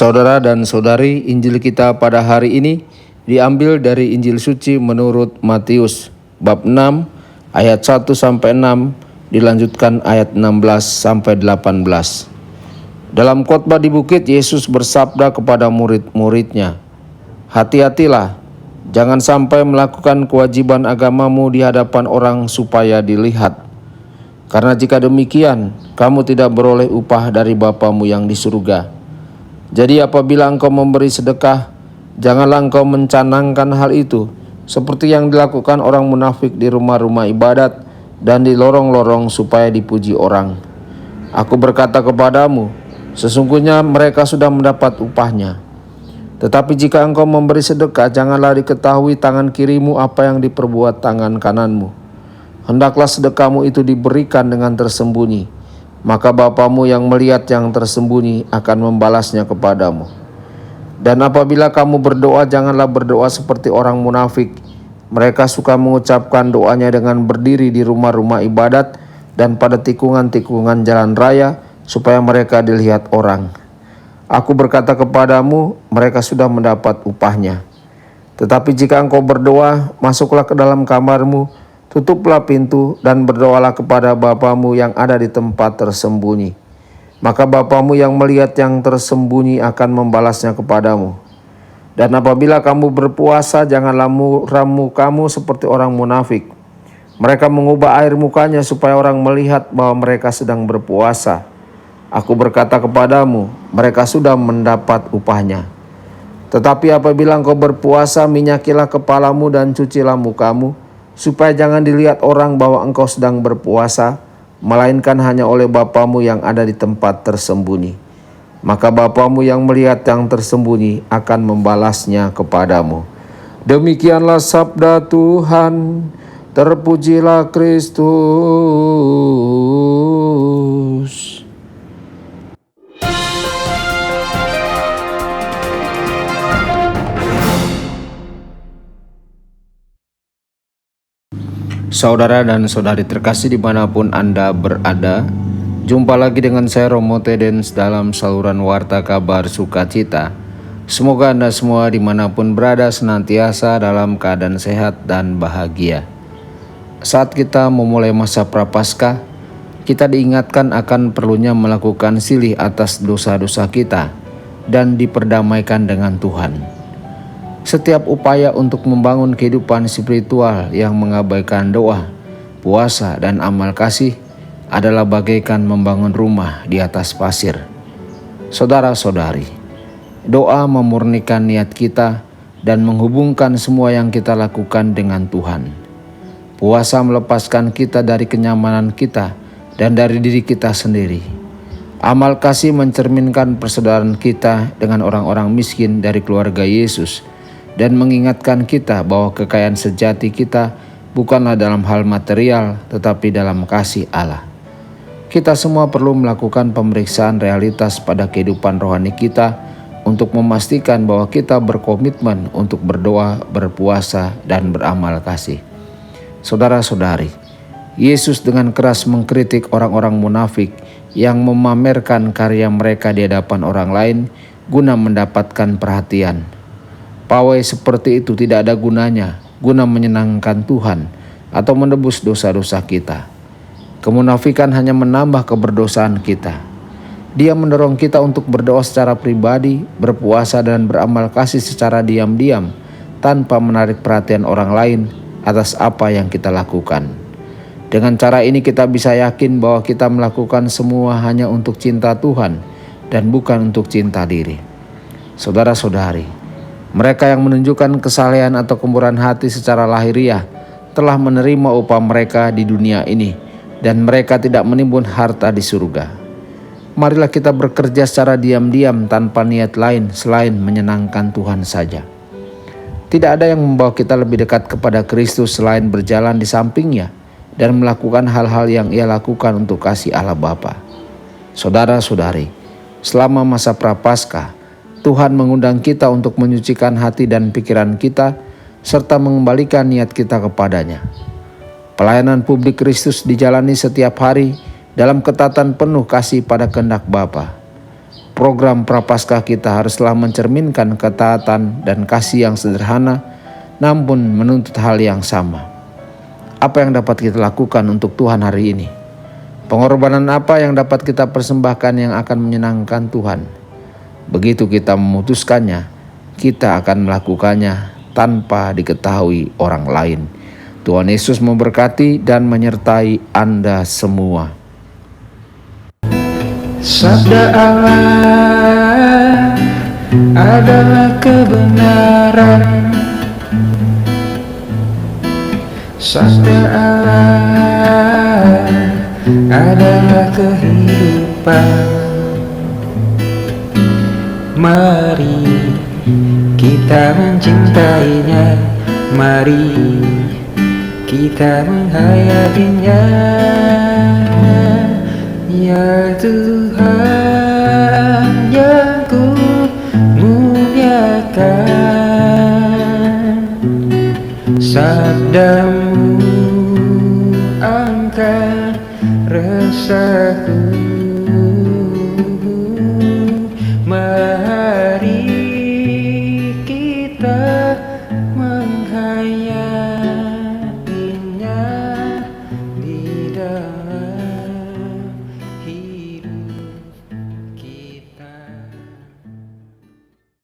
Saudara dan saudari, Injil kita pada hari ini diambil dari Injil suci menurut Matius bab 6 ayat 1 sampai 6 dilanjutkan ayat 16 sampai 18. Dalam khotbah di bukit, Yesus bersabda kepada murid-muridnya, "Hati-hatilah, jangan sampai melakukan kewajiban agamamu di hadapan orang supaya dilihat. Karena jika demikian, kamu tidak beroleh upah dari Bapamu yang di surga. Jadi apabila engkau memberi sedekah, janganlah engkau mencanangkan hal itu, seperti yang dilakukan orang munafik di rumah-rumah ibadat dan di lorong-lorong supaya dipuji orang. Aku berkata kepadamu, sesungguhnya mereka sudah mendapat upahnya. Tetapi jika engkau memberi sedekah, janganlah diketahui tangan kirimu apa yang diperbuat tangan kananmu. Hendaklah sedekahmu itu diberikan dengan tersembunyi, maka Bapamu yang melihat yang tersembunyi akan membalasnya kepadamu. Dan apabila kamu berdoa, janganlah berdoa seperti orang munafik. Mereka suka mengucapkan doanya dengan berdiri di rumah-rumah ibadat dan pada tikungan-tikungan jalan raya, supaya mereka dilihat orang. Aku berkata kepadamu, mereka sudah mendapat upahnya. Tetapi jika engkau berdoa, masuklah ke dalam kamarmu, tutuplah pintu dan berdoalah kepada Bapamu yang ada di tempat tersembunyi. Maka Bapamu yang melihat yang tersembunyi akan membalasnya kepadamu. Dan apabila kamu berpuasa, janganlah muram mukamu seperti orang munafik. Mereka mengubah air mukanya supaya orang melihat bahwa mereka sedang berpuasa. Aku berkata kepadamu, mereka sudah mendapat upahnya. Tetapi apabila engkau berpuasa, minyakilah kepalamu dan cucilah mukamu, supaya jangan dilihat orang bahwa engkau sedang berpuasa, melainkan hanya oleh Bapamu yang ada di tempat tersembunyi. Maka Bapamu yang melihat yang tersembunyi akan membalasnya kepadamu." Demikianlah sabda Tuhan. Terpujilah Kristus. Saudara dan saudari terkasih dimanapun Anda berada, jumpa lagi dengan saya Romo Tedens dalam saluran Warta Kabar Sukacita. Semoga Anda semua dimanapun berada senantiasa dalam keadaan sehat dan bahagia. Saat kita memulai masa Prapaskah, kita diingatkan akan perlunya melakukan silih atas dosa-dosa kita dan diperdamaikan dengan Tuhan. Setiap upaya untuk membangun kehidupan spiritual yang mengabaikan doa, puasa, dan amal kasih adalah bagaikan membangun rumah di atas pasir. Saudara-saudari, doa memurnikan niat kita dan menghubungkan semua yang kita lakukan dengan Tuhan. Puasa melepaskan kita dari kenyamanan kita dan dari diri kita sendiri. Amal kasih mencerminkan persaudaraan kita dengan orang-orang miskin dari keluarga Yesus, dan mengingatkan kita bahwa kekayaan sejati kita bukanlah dalam hal material, tetapi dalam kasih Allah. Kita semua perlu melakukan pemeriksaan realitas pada kehidupan rohani kita untuk memastikan bahwa kita berkomitmen untuk berdoa, berpuasa, dan beramal kasih. Saudara-saudari, Yesus dengan keras mengkritik orang-orang munafik yang memamerkan karya mereka di hadapan orang lain guna mendapatkan perhatian. Pawai seperti itu tidak ada gunanya guna menyenangkan Tuhan atau menebus dosa-dosa kita. Kemunafikan hanya menambah keberdosaan kita. Dia mendorong kita untuk berdoa secara pribadi, berpuasa dan beramal kasih secara diam-diam tanpa menarik perhatian orang lain atas apa yang kita lakukan. Dengan cara ini kita bisa yakin bahwa kita melakukan semua hanya untuk cinta Tuhan dan bukan untuk cinta diri. Saudara-saudari, mereka yang menunjukkan kesalehan atau kemurahan hati secara lahiriah telah menerima upah mereka di dunia ini, dan mereka tidak menimbun harta di surga. Marilah kita bekerja secara diam-diam tanpa niat lain selain menyenangkan Tuhan saja. Tidak ada yang membawa kita lebih dekat kepada Kristus selain berjalan di sampingnya dan melakukan hal-hal yang Ia lakukan untuk kasih Allah Bapa. Saudara-saudari, selama masa Prapaskah, Tuhan mengundang kita untuk menyucikan hati dan pikiran kita serta mengembalikan niat kita kepadanya. Pelayanan publik Kristus dijalani setiap hari dalam ketatan penuh kasih pada kehendak Bapa. program Prapaskah kita haruslah mencerminkan ketaatan dan kasih yang sederhana, namun menuntut hal yang sama. Apa yang dapat kita lakukan untuk Tuhan hari ini? Pengorbanan apa yang dapat kita persembahkan yang akan menyenangkan Tuhan? Begitu kita memutuskannya, kita akan melakukannya tanpa diketahui orang lain. Tuhan Yesus memberkati dan menyertai Anda semua. Sabda Allah adalah kebenaran. Sabda Allah adalah kehidupan. Mari kita mencintainya, mari kita menghayatinya. Ya Tuhan yang ku muliakan, sabdamu angkat resahku.